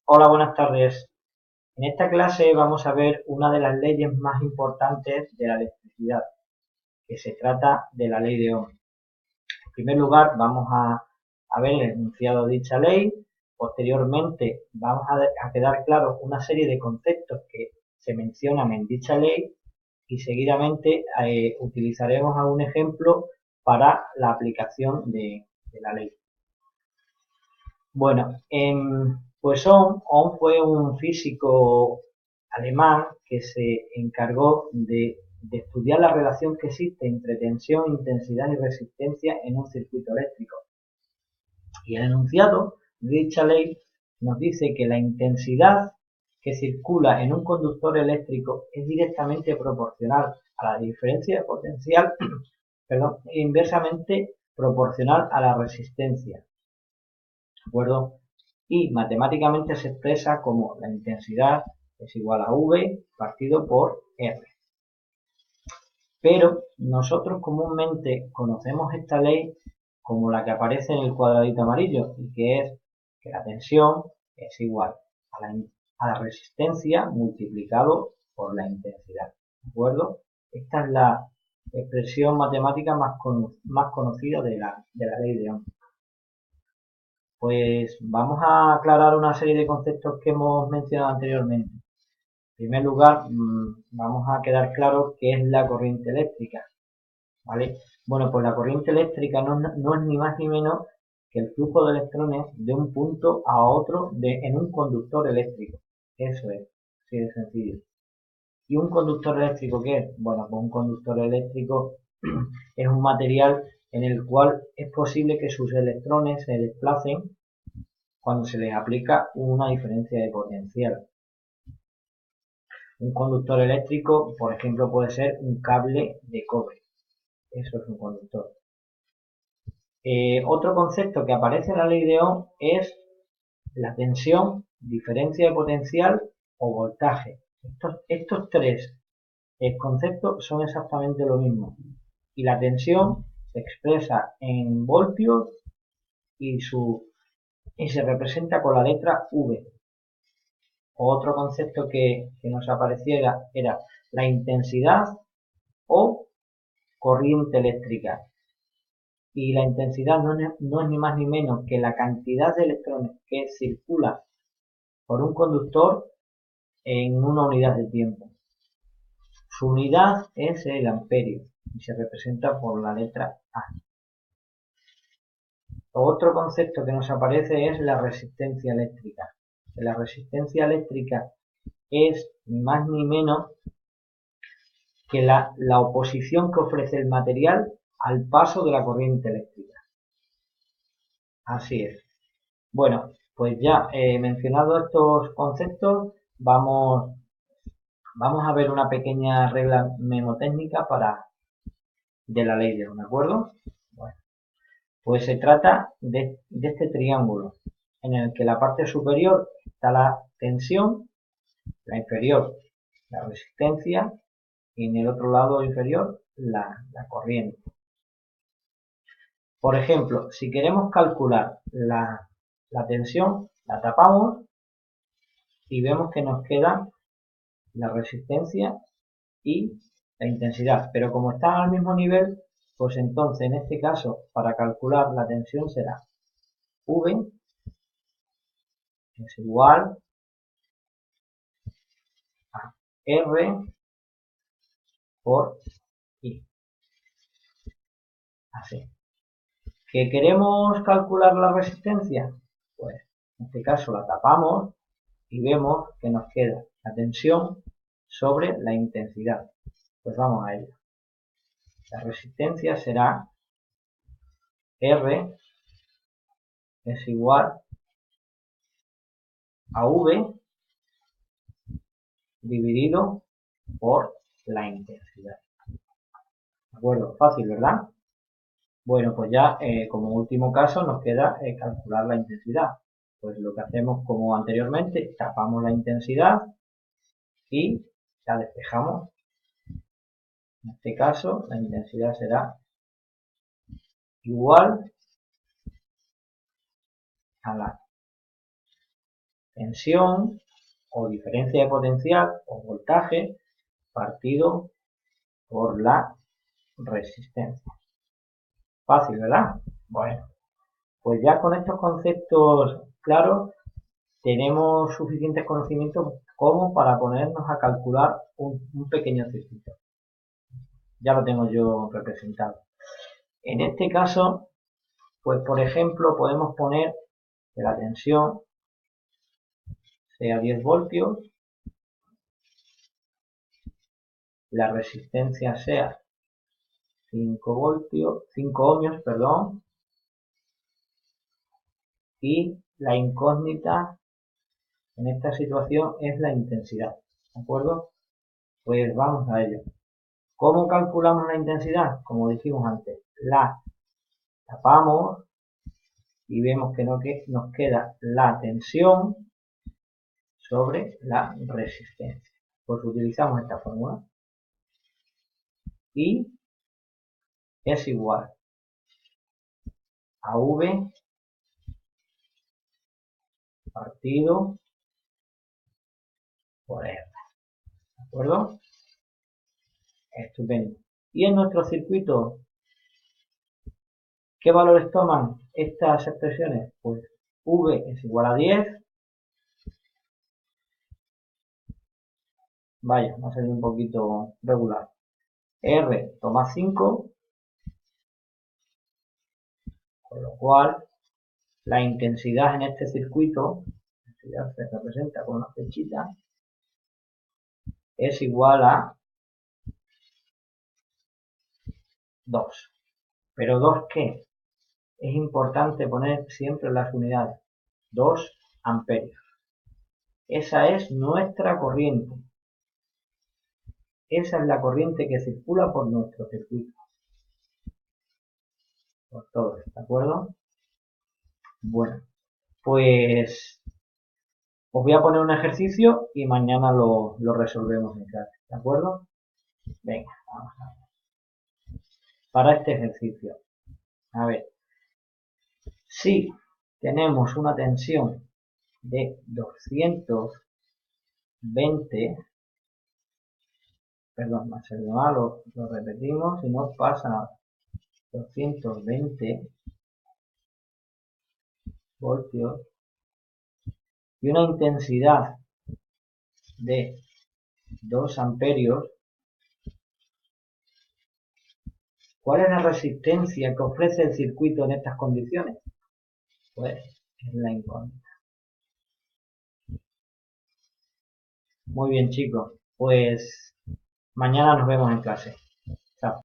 Hola, buenas tardes. En esta clase vamos a ver una de las leyes más importantes de la electricidad, que se trata de la ley de Ohm. En primer lugar, vamos a ver el enunciado de dicha ley. Posteriormente, vamos a quedar claros una serie de conceptos que se mencionan en dicha ley y seguidamente utilizaremos algún ejemplo para la aplicación de la ley. Bueno, pues Ohm fue un físico alemán que se encargó de estudiar la relación que existe entre tensión, intensidad y resistencia en un circuito eléctrico. Y el enunciado de dicha ley nos dice que la intensidad que circula en un conductor eléctrico es directamente proporcional a la diferencia de potencial, perdón, e inversamente proporcional a la resistencia. ¿De acuerdo? Y matemáticamente se expresa como la intensidad es igual a V partido por R. Pero nosotros comúnmente conocemos esta ley como la que aparece en el cuadradito amarillo, y que es que la tensión es igual a la resistencia multiplicado por la intensidad. ¿De acuerdo? Esta es la expresión matemática más conocida de la ley de Ohm. Pues vamos a aclarar una serie de conceptos que hemos mencionado anteriormente. En primer lugar, vamos a quedar claro qué es la corriente eléctrica, ¿vale? Bueno, pues la corriente eléctrica no es ni más ni menos que el flujo de electrones de un punto a otro en un conductor eléctrico. Eso es, así de sencillo. ¿Y un conductor eléctrico qué es? Bueno, pues un conductor eléctrico es un material en el cual es posible que sus electrones se desplacen cuando se les aplica una diferencia de potencial. Un conductor eléctrico, por ejemplo, puede ser un cable de cobre. Eso es un conductor. Otro concepto que aparece en la ley de Ohm es la tensión, diferencia de potencial o voltaje. Estos tres conceptos son exactamente lo mismo. Y la tensión se expresa en voltios y se representa con la letra V. Otro concepto que nos apareciera era la intensidad o corriente eléctrica. Y la intensidad no es ni más ni menos que la cantidad de electrones que circula por un conductor en una unidad de tiempo. Su unidad es el amperio y se representa por la letra A. Otro concepto que nos aparece es la resistencia eléctrica. La resistencia eléctrica es ni más ni menos que la oposición que ofrece el material al paso de la corriente eléctrica. Así es. Bueno, pues ya mencionado estos conceptos, vamos a ver una pequeña regla mnemotécnica de la ley de Ohm, ¿de acuerdo? Bueno, pues se trata de este triángulo en el que la parte superior está la tensión, la inferior la resistencia y en el otro lado inferior la corriente. Por ejemplo, si queremos calcular la tensión, la tapamos y vemos que nos queda la resistencia y la intensidad. Pero como están al mismo nivel, pues entonces en este caso para calcular la tensión será V es igual a R por I. Así. ¿Que queremos calcular la resistencia? Pues en este caso la tapamos y vemos que nos queda la tensión sobre la intensidad. Pues vamos a ello. La resistencia será R es igual a V dividido por la intensidad. ¿De acuerdo? Fácil, ¿verdad? Bueno, pues ya como último caso nos queda calcular la intensidad. Pues lo que hacemos como anteriormente, tapamos la intensidad y la despejamos. En este caso la intensidad será igual a la tensión o diferencia de potencial o voltaje partido por la resistencia. Fácil, ¿verdad? Bueno, pues ya con estos conceptos claros tenemos suficientes conocimientos como para ponernos a calcular un pequeño circuito. Ya lo tengo yo representado. En este caso, pues por ejemplo, podemos poner que la tensión sea 10 voltios, la resistencia sea 5 voltios, 5 ohmios, perdón, y la incógnita en esta situación es la intensidad, ¿de acuerdo? Pues vamos a ello. ¿Cómo calculamos la intensidad? Como dijimos antes, la tapamos y vemos que nos queda la tensión sobre la resistencia. Pues utilizamos esta fórmula. Y es igual a V partido por R. ¿De acuerdo? Estupendo. Y en nuestro circuito, ¿qué valores toman estas expresiones? Pues V es igual a 10. Vaya, va a salir un poquito regular. R toma 5, con lo cual la intensidad en este circuito, ya se representa con una flechita, es igual a 2. ¿Pero 2 qué? Es importante poner siempre las unidades. 2 amperios. Esa es nuestra corriente. Esa es la corriente que circula por nuestro circuito. Por todo, ¿de acuerdo? Bueno, pues os voy a poner un ejercicio y mañana lo resolvemos en clase, ¿de acuerdo? Venga, vamos a ver. Para este ejercicio, a ver, si tenemos una tensión de 220, perdón, me ha salido mal, lo repetimos y no pasa nada. 220 voltios y una intensidad de 2 amperios. ¿Cuál es la resistencia que ofrece el circuito en estas condiciones? Pues es la incógnita. Muy bien, chicos, pues mañana nos vemos en clase. Chao.